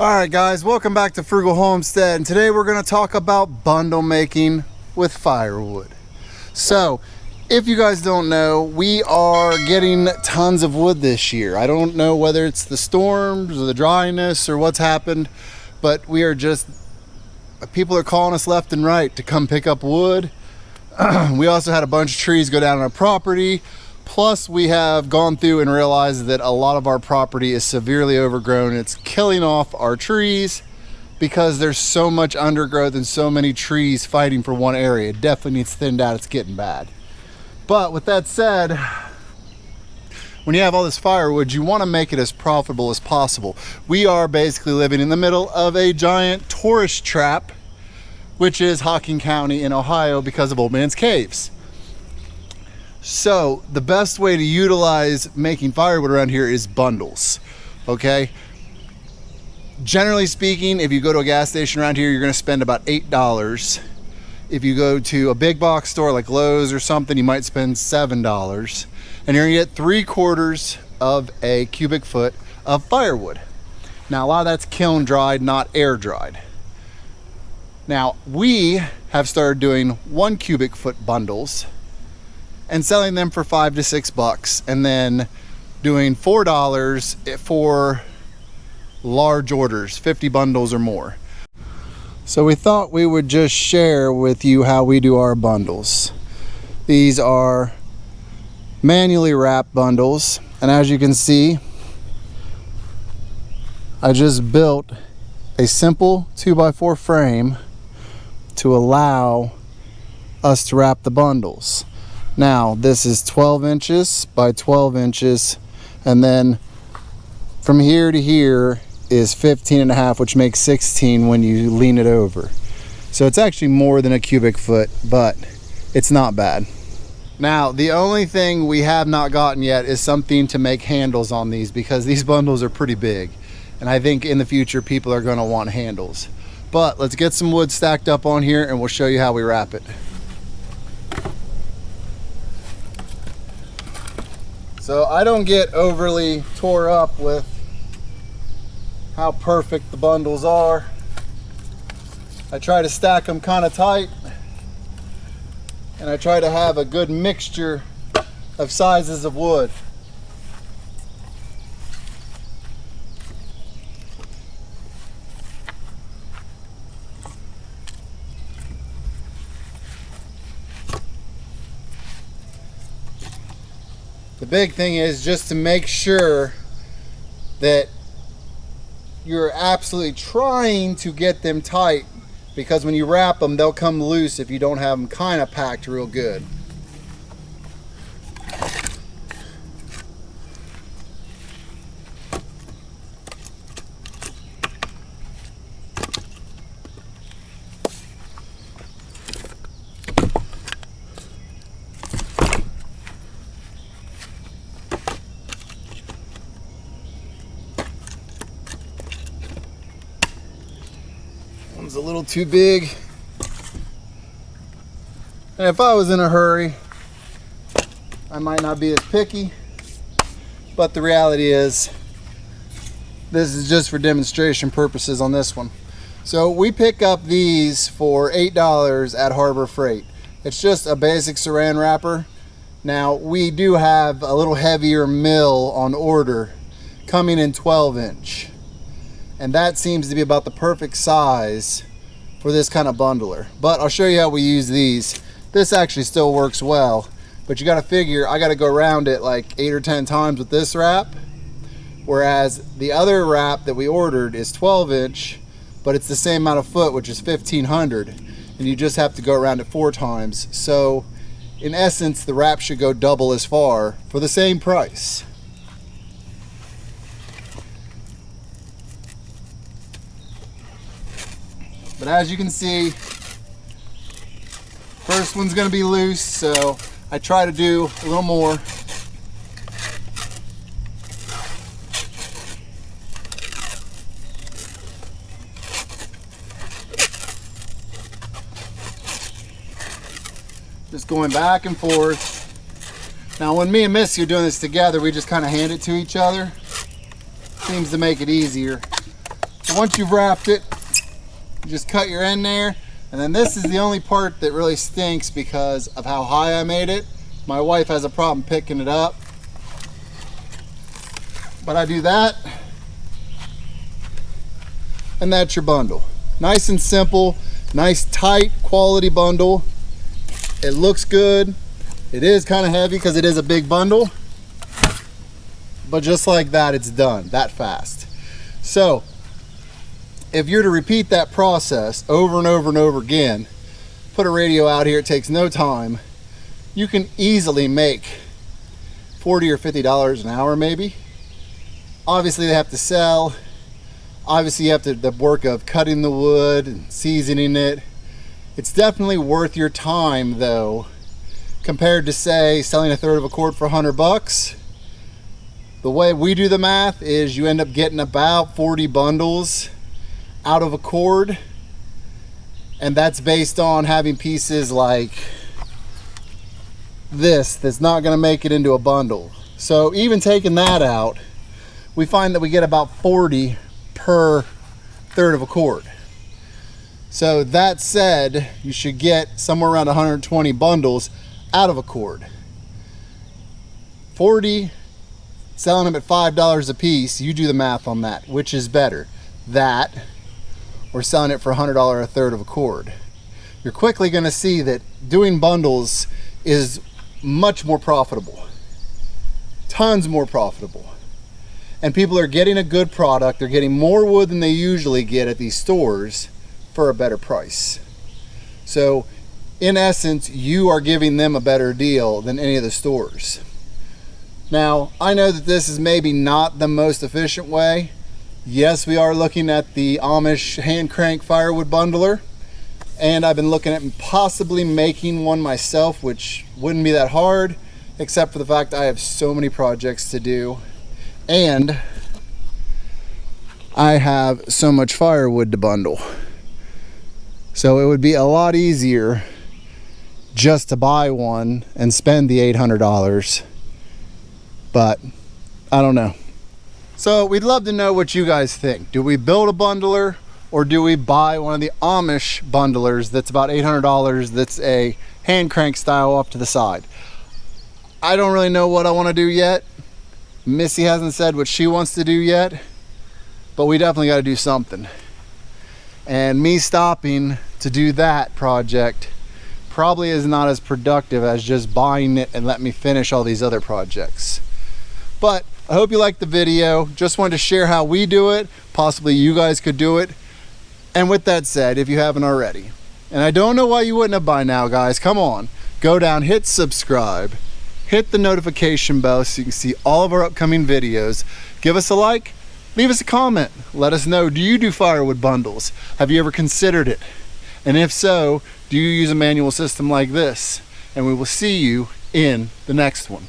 Alright guys, welcome back to Frugal Homestead, and today we're going to talk about bundle making with firewood. So, if you guys don't know, we are getting tons of wood this year. I don't know whether it's the storms or the dryness or what's happened, but people are calling us left and right to come pick up wood. We also had a bunch of trees go down on our property. Plus, we have gone through and realized that a lot of our property is severely overgrown. It's killing off our trees because there's so much undergrowth and so many trees fighting for one area. It definitely needs thinned out. It's getting bad. But with that said, when you have all this firewood, you want to make it as profitable as possible. We are basically living in the middle of a giant tourist trap, which is Hocking County in Ohio because of Old Man's Caves. So the best way to utilize making firewood around here is bundles, okay? Generally speaking, if you go to a gas station around here, you're gonna spend about $8. If you go to a big box store like Lowe's or something, you might spend $7. And you're gonna get 3/4 of a cubic foot of firewood. Now, a lot of that's kiln dried, not air dried. Now, we have started doing 1 cubic foot bundles and selling them for $5 to $6, and then doing $4 for large orders, 50 bundles or more. So we thought we would just share with you how we do our bundles. These are manually wrapped bundles, and as you can see, I just built a simple 2x4 frame to allow us to wrap the bundles. Now, this is 12 inches by 12 inches, and then from here to here is 15.5, which makes 16 when you lean it over. So it's actually more than a cubic foot, but it's not bad. Now, the only thing we have not gotten yet is something to make handles on these, because these bundles are pretty big, and I think in the future people are going to want handles. But let's get some wood stacked up on here and we'll show you how we wrap it. So I don't get overly tore up with how perfect the bundles are. I try to stack them kind of tight, and I try to have a good mixture of sizes of wood. The big thing is just to make sure that you're absolutely trying to get them tight, because when you wrap them, they'll come loose if you don't have them kind of packed real good. One's a little too big, and if I was in a hurry I might not be as picky, but the reality is this is just for demonstration purposes on this one. So we pick up these for $8 at Harbor Freight. It's just a basic saran wrapper. Now, we do have a little heavier mill on order coming in 12-inch. And that seems to be about the perfect size for this kind of bundler. But I'll show you how we use these. This actually still works well, but you gotta figure I gotta go around it like 8 or 10 times with this wrap, whereas the other wrap that we ordered is 12-inch, but it's the same amount of foot, which is 1,500, and you just have to go around it 4 times. So in essence, the wrap should go double as far for the same price. But as you can see, first one's going to be loose, so I try to do a little more. Just going back and forth. Now when me and Missy are doing this together, we just kind of hand it to each other. Seems to make it easier. So once you've wrapped it, you just cut your end there. And then this is the only part that really stinks because of how high I made it. My wife has a problem picking it up. But I do that. And that's your bundle. Nice and simple, nice tight quality bundle. It looks good. It is kind of heavy because it is a big bundle. But just like that, it's done that fast. So if you're to repeat that process over and over and over again, put a radio out here, it takes no time, you can easily make $40 or $50 an hour maybe. Obviously they have to sell. Obviously you have to the work of cutting the wood and seasoning it. It's definitely worth your time though, compared to say selling a third of a cord for $100. The way we do the math is you end up getting about 40 bundles out of a cord, and that's based on having pieces like this that's not going to make it into a bundle. So even taking that out, we find that we get about 40 per third of a cord. So that said, you should get somewhere around 120 bundles out of a cord. 40, selling them at $5 a piece, you do the math on that. Which is better, that or selling it for $100 a third of a cord? You're quickly going to see that doing bundles is much more profitable, tons more profitable. And people are getting a good product. They're getting more wood than they usually get at these stores for a better price. So in essence, you are giving them a better deal than any of the stores. Now, I know that this is maybe not the most efficient way. Yes, we are looking at the Amish hand crank firewood bundler, and I've been looking at possibly making one myself, which wouldn't be that hard, except for the fact I have so many projects to do, and I have so much firewood to bundle. So it would be a lot easier just to buy one and spend the $800, but I don't know. So we'd love to know what you guys think. Do we build a bundler, or do we buy one of the Amish bundlers that's about $800, that's a hand crank style off to the side? I don't really know what I want to do yet. Missy hasn't said what she wants to do yet, but we definitely got to do something. And me stopping to do that project probably is not as productive as just buying it and let me finish all these other projects. But I hope you liked the video. Just wanted to share how we do it. Possibly you guys could do it. And with that said, if you haven't already, and I don't know why you wouldn't have by now, guys, come on, go down, hit subscribe, hit the notification bell so you can see all of our upcoming videos. Give us a like, leave us a comment. Let us know, do you do firewood bundles? Have you ever considered it? And if so, do you use a manual system like this? And we will see you in the next one.